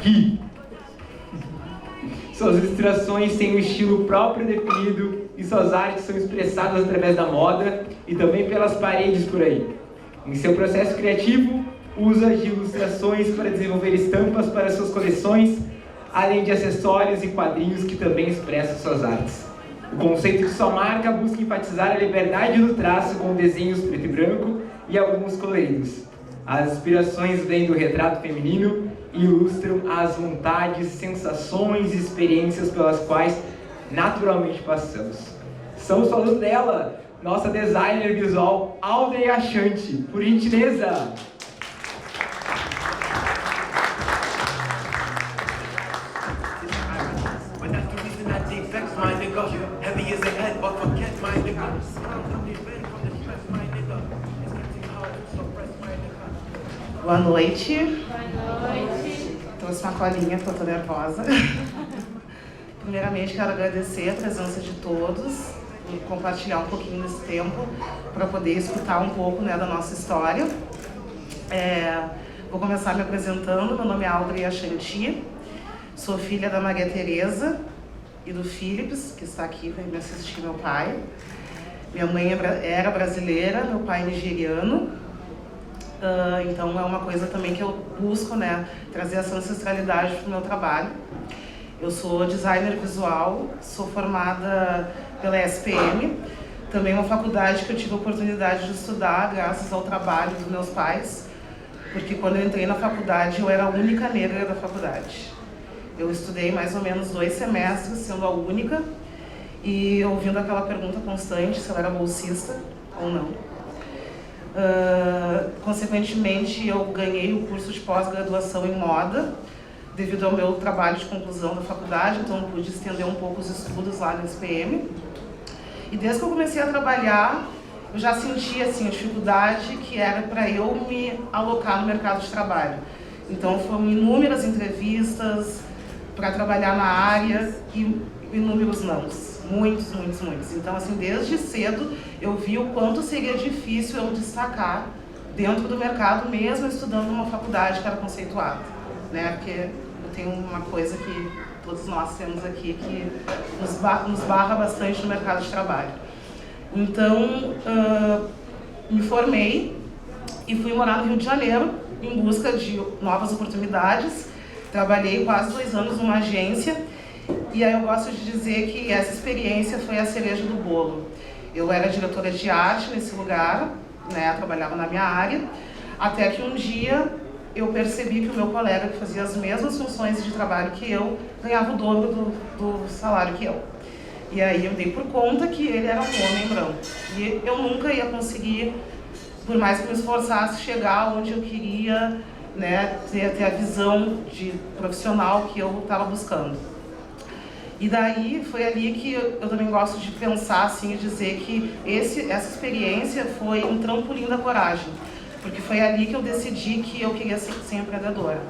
aqui. Suas ilustrações têm um estilo próprio definido e suas artes são expressadas através da moda e também pelas paredes por aí. Em seu processo criativo, usa de ilustrações para desenvolver estampas para suas coleções, além de acessórios e quadrinhos que também expressam suas artes. O conceito de sua marca busca enfatizar a liberdade do traço com desenhos preto e branco e alguns coloridos. As inspirações vêm do retrato feminino e ilustram as vontades, sensações e experiências pelas quais naturalmente passamos. Estamos falando dela, nossa designer visual, Audrey Achanti. Por gentileza! Boa noite. Boa noite. Trouxe uma colinha porque eu tô nervosa. Primeiramente, quero agradecer a presença de todos e compartilhar um pouquinho desse tempo para poder escutar um pouco, né, da nossa história. Vou começar me apresentando. Meu nome é Audrey Achanti. Sou filha da Maria Tereza e do Philips, que está aqui para me assistir, meu pai. Minha mãe era brasileira, meu pai nigeriano. Então é uma coisa também que eu busco, né, trazer essa ancestralidade para o meu trabalho. Eu sou designer visual, sou formada pela SPM, também uma faculdade que eu tive a oportunidade de estudar graças ao trabalho dos meus pais, porque quando eu entrei na faculdade eu era a única negra da faculdade. Eu estudei mais ou menos 2 semestres, sendo a única, e ouvindo aquela pergunta constante se eu era bolsista ou não. Consequentemente, eu ganhei o curso de pós-graduação em moda, devido ao meu trabalho de conclusão da faculdade, então eu pude estender um pouco os estudos lá na SPM. E desde que eu comecei a trabalhar, eu já sentia assim, a dificuldade que era para eu me alocar no mercado de trabalho. Então foram inúmeras entrevistas para trabalhar na área e inúmeros nãos. Muitos. Então, assim, desde cedo eu vi o quanto seria difícil eu destacar dentro do mercado, mesmo estudando numa faculdade que era conceituada, né? Porque eu tenho uma coisa que todos nós temos aqui que nos barra bastante no mercado de trabalho. Então, me formei e fui morar no Rio de Janeiro em busca de novas oportunidades. Trabalhei quase 2 anos numa agência. E aí eu gosto de dizer que essa experiência foi a cereja do bolo. Eu era diretora de arte nesse lugar, né, trabalhava na minha área, até que um dia eu percebi que o meu colega, que fazia as mesmas funções de trabalho que eu, ganhava o dobro do salário que eu. E aí eu dei por conta que ele era um homem branco. E eu nunca ia conseguir, por mais que me esforçasse, chegar onde eu queria, né, ter a visão de profissional que eu estava buscando. E daí foi ali que eu também gosto de pensar assim, e dizer que essa experiência foi um trampolim da coragem, porque foi ali que eu decidi que eu queria ser empreendedora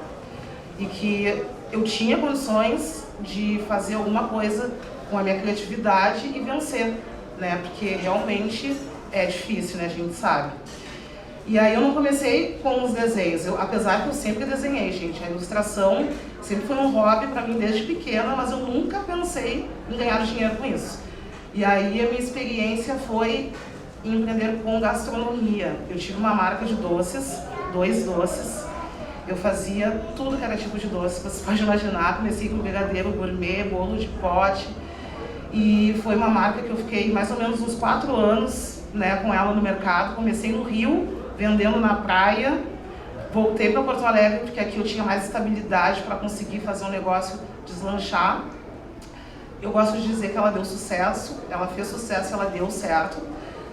e que eu tinha condições de fazer alguma coisa com a minha criatividade e vencer, né? Porque realmente é difícil, né? A gente sabe. E aí eu não comecei com os desenhos, apesar que eu sempre desenhei, gente. A ilustração sempre foi um hobby para mim desde pequena, mas eu nunca pensei em ganhar dinheiro com isso. E aí a minha experiência foi em empreender com gastronomia. Eu tive uma marca de doces, 2 doces. Eu fazia tudo que era tipo de doce, você pode imaginar. Comecei com brigadeiro gourmet, bolo de pote. E foi uma marca que eu fiquei mais ou menos uns 4 anos, né, com ela no mercado. Comecei no Rio, vendendo na praia, voltei para Porto Alegre, porque aqui eu tinha mais estabilidade para conseguir fazer um negócio deslanchar. Eu gosto de dizer que ela deu sucesso, ela fez sucesso, ela deu certo,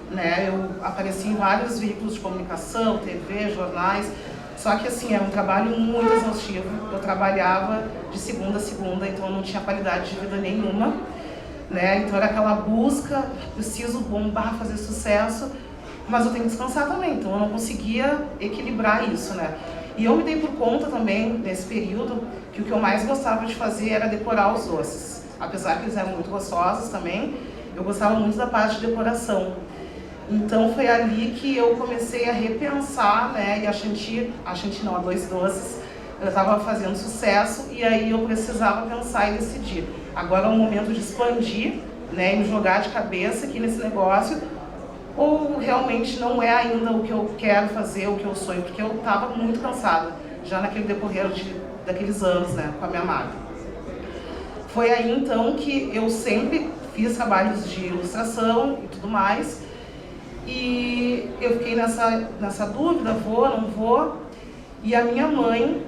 né? Eu apareci em vários veículos de comunicação, TV, jornais, só que assim, era um trabalho muito exaustivo. Eu trabalhava de segunda a segunda, então eu não tinha qualidade de vida nenhuma, né? Então era aquela busca, preciso bombar, fazer sucesso, mas eu tenho que descansar também, então eu não conseguia equilibrar isso, né? E eu me dei por conta também, nesse período, que o que eu mais gostava de fazer era decorar os doces. Apesar que eles eram muito gostosos também, eu gostava muito da parte de decoração. Então foi ali que eu comecei a repensar, né? E a 2 Doces eu estava fazendo sucesso e aí eu precisava pensar e decidir. Agora é o momento de expandir, né, e me jogar de cabeça aqui nesse negócio, ou realmente não é ainda o que eu quero fazer, o que eu sonho, porque eu estava muito cansada, já naquele decorrer daqueles anos, né, com a minha marca. Foi aí então que eu sempre fiz trabalhos de ilustração e tudo mais, e eu fiquei nessa dúvida, vou, não vou, e a minha mãe,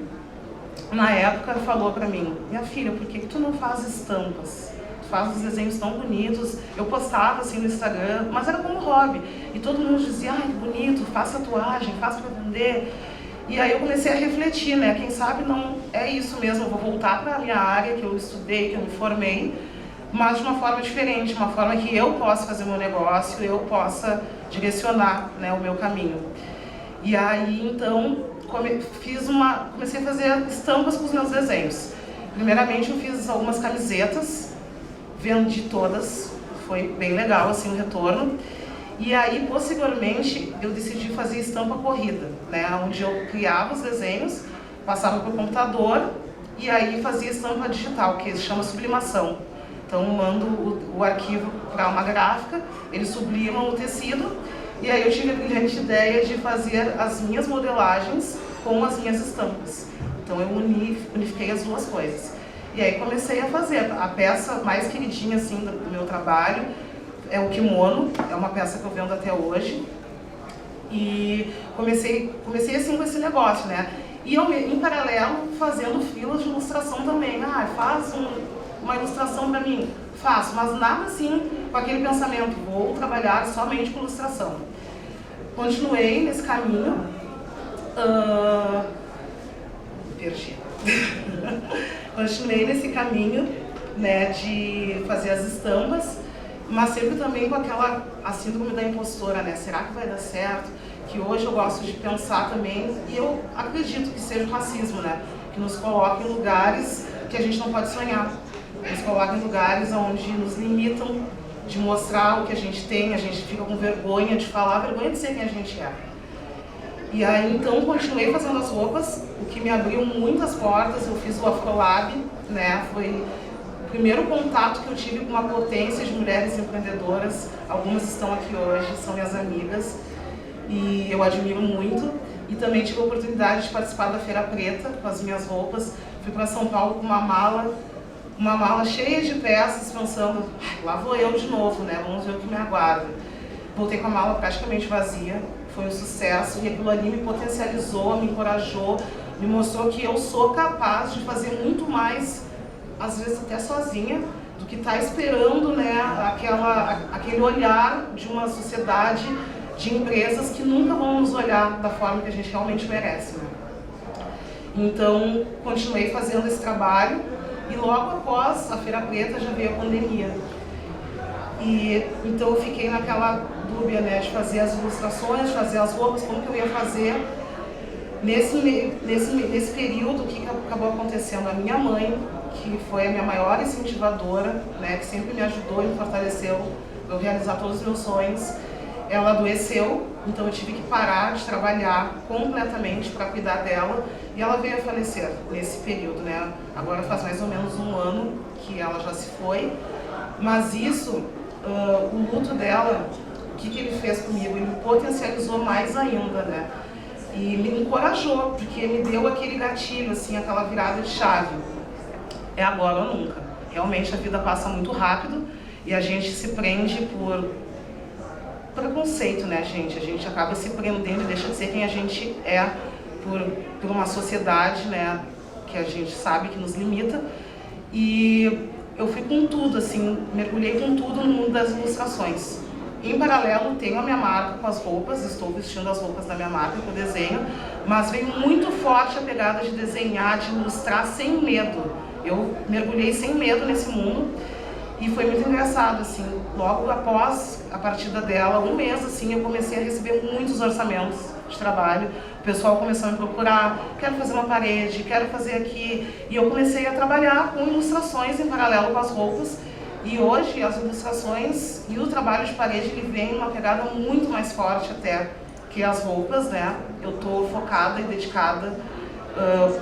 na época, falou pra mim: minha filha, por que tu não faz estampas? Tu faz os desenhos tão bonitos. Eu postava assim no Instagram, mas era como hobby. E todo mundo dizia: ai, que bonito, faz tatuagem, faz pra vender. E aí eu comecei a refletir, né? Quem sabe não é isso mesmo, eu vou voltar pra minha área que eu estudei, que eu me formei, mas de uma forma diferente, uma forma que eu possa fazer o meu negócio, eu possa direcionar, né, o meu caminho. E aí, então, comecei a fazer estampas com os meus desenhos. Primeiramente, eu fiz algumas camisetas, vendi todas, foi bem legal assim o retorno. E aí, posteriormente, eu decidi fazer estampa corrida, né, onde eu criava os desenhos, passava para o computador e aí fazia estampa digital, que se chama sublimação. Então, eu mando o arquivo para uma gráfica, eles sublimam o tecido, e aí eu tive a brilhante ideia de fazer as minhas modelagens com as minhas estampas. Então eu unifiquei as duas coisas. E aí comecei a fazer. A peça mais queridinha assim do meu trabalho é o kimono, é uma peça que eu vendo até hoje. E comecei assim com esse negócio, né? E eu, em paralelo, fazendo filas de ilustração também. Ah, faz uma ilustração para mim. Faço, mas nada assim com aquele pensamento, vou trabalhar somente com ilustração. Continuei nesse caminho. Perdi. Continuei nesse caminho, né, de fazer as estampas, mas sempre também com aquela a síndrome da impostora, né? Será que vai dar certo? Que hoje eu gosto de pensar também, e eu acredito que seja o racismo, né? Que nos coloca em lugares que a gente não pode sonhar. Nos coloca em lugares onde nos limitam de mostrar o que a gente tem, a gente fica com vergonha de falar, vergonha de ser quem a gente é. E aí, então, continuei fazendo as roupas, o que me abriu muitas portas. Eu fiz o Afrolab, né? Foi o primeiro contato que eu tive com uma potência de mulheres empreendedoras. Algumas estão aqui hoje, são minhas amigas, e eu admiro muito. E também tive a oportunidade de participar da Feira Preta com as minhas roupas. Fui para São Paulo com uma mala cheia de peças, pensando, lá vou eu de novo, né? Vamos ver o que me aguarda. Voltei com a mala praticamente vazia. Foi um sucesso e aquilo ali me potencializou, me encorajou, me mostrou que eu sou capaz de fazer muito mais, às vezes até sozinha, do que estar esperando, né, aquele olhar de uma sociedade, de empresas que nunca vão nos olhar da forma que a gente realmente merece, né? Então, continuei fazendo esse trabalho e logo após a Feira Preta já veio a pandemia. E então eu fiquei naquela dúvida, né, de fazer as ilustrações, de fazer as roupas, como que eu ia fazer. Nesse período, o que acabou acontecendo? A minha mãe, que foi a minha maior incentivadora, né, que sempre me ajudou e me fortaleceu para eu realizar todos os meus sonhos, ela adoeceu, então eu tive que parar de trabalhar completamente para cuidar dela, e ela veio a falecer nesse período, né? Agora faz mais ou menos um ano que ela já se foi, mas isso, o luto dela, o que ele fez comigo? Ele me potencializou mais ainda, né? E me encorajou, porque me deu aquele gatilho, assim, aquela virada de chave. É agora ou nunca. Realmente a vida passa muito rápido e a gente se prende por preconceito, né, gente? A gente acaba se prendendo e deixa de ser quem a gente é por uma sociedade, né, que a gente sabe que nos limita. E eu fui com tudo, assim, mergulhei com tudo no mundo das ilustrações. Em paralelo, tenho a minha marca com as roupas, estou vestindo as roupas da minha marca que eu desenho, mas veio muito forte a pegada de desenhar, de ilustrar sem medo. Eu mergulhei sem medo nesse mundo e foi muito engraçado, assim, logo após a partida dela, um mês, assim, eu comecei a receber muitos orçamentos de trabalho. O pessoal começou a me procurar, quero fazer uma parede, quero fazer aqui, e eu comecei a trabalhar com ilustrações em paralelo com as roupas. E hoje as ilustrações e o trabalho de parede ele vem uma pegada muito mais forte até que as roupas, né? Eu estou focada e dedicada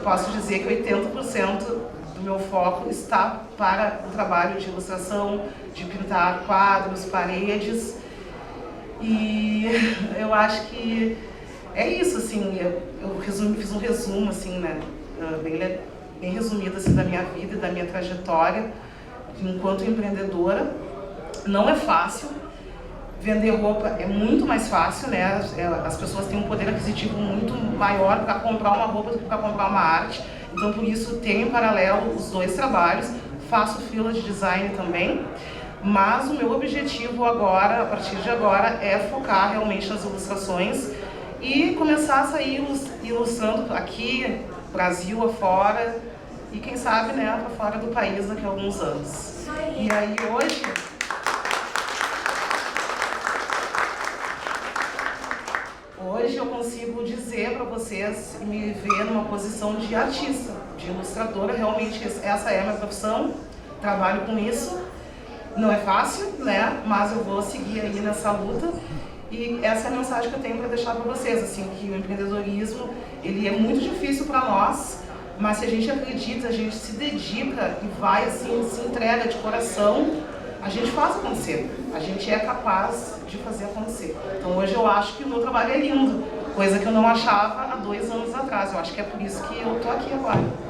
posso dizer que 80% do meu foco está para o trabalho de ilustração, de pintar quadros, paredes. E eu acho que é isso, assim, eu fiz um resumo, assim, né, bem resumido, assim, da minha vida e da minha trajetória enquanto empreendedora. Não é fácil, vender roupa é muito mais fácil, né, as pessoas têm um poder aquisitivo muito maior para comprar uma roupa do que para comprar uma arte, então por isso tenho em paralelo os dois trabalhos, faço freela de design também. Mas o meu objetivo agora, a partir de agora, é focar realmente nas ilustrações e começar a sair ilustrando aqui, Brasil afora, e quem sabe, né, para fora do país daqui a alguns anos. E aí hoje eu consigo dizer para vocês e me ver numa posição de artista, de ilustradora. Realmente essa é a minha profissão, trabalho com isso. Não é fácil, né? Mas eu vou seguir aí nessa luta. E essa é a mensagem que eu tenho para deixar para vocês, assim, que o empreendedorismo, ele é muito difícil para nós, mas se a gente acredita, a gente se dedica e vai, assim, se entrega de coração, a gente faz acontecer. A gente é capaz de fazer acontecer. Então hoje eu acho que o meu trabalho é lindo, coisa que eu não achava há 2 anos atrás. Eu acho que é por isso que eu tô aqui agora.